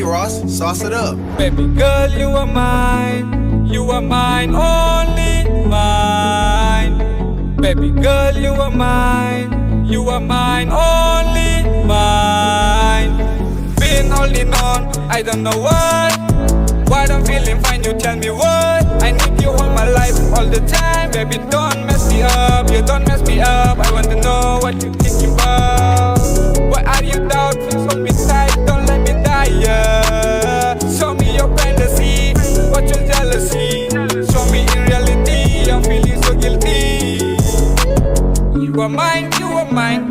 Ross, sauce it up. Baby girl, you are mine, only mine. Baby girl, you are mine, only mine. Been holding on, I don't know what I'm feeling fine, you tell me what. I need you all my life, all the time. Baby, don't mess me up, you don't mess me up. I want to know what you're thinking about. Why are you doubting? Hold me tight, don't let me die, yeah. Show me your fantasy, what your jealousy. Show me in reality, I'm feeling so guilty. You are mine,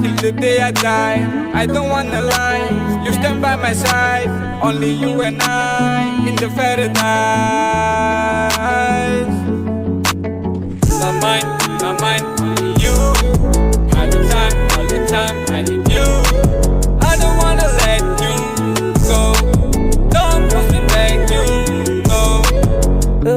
till the day I die. I don't wanna lie, you stand by my side. Only you and I in the paradise. My mind, only you. All the time, I need you. I don't wanna let you go. Don't push me back, you know. Oh,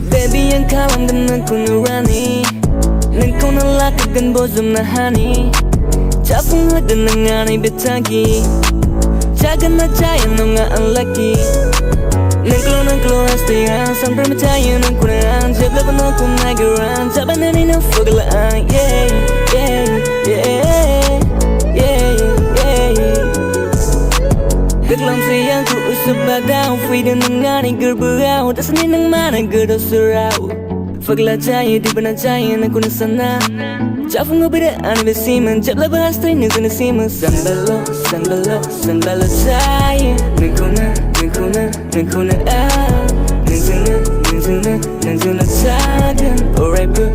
Baby, yang kawan dengan ku nurani, nan kau nak lakukan bozum nahani. Capung dengan ngani betagi, jangan percaya nunga unlucky. Nang keluar hatian, sampai percaya nang kurang. Jebla benar ku nagaran, saban ini nang fogelaan. Yeah, yeah, yeah, yeah, yeah. Kelam sayang ku usap badau, fui dan ngani gerberau. Tak seni nang mana gerdo surau. Fagla jaya di benar jaya nang ku nasana. Capung ngebedaan besiman, jebla bahas teri nang kena siman. Sambalo jaya, nang kuna ah. Nang jana jagan. Alright boo,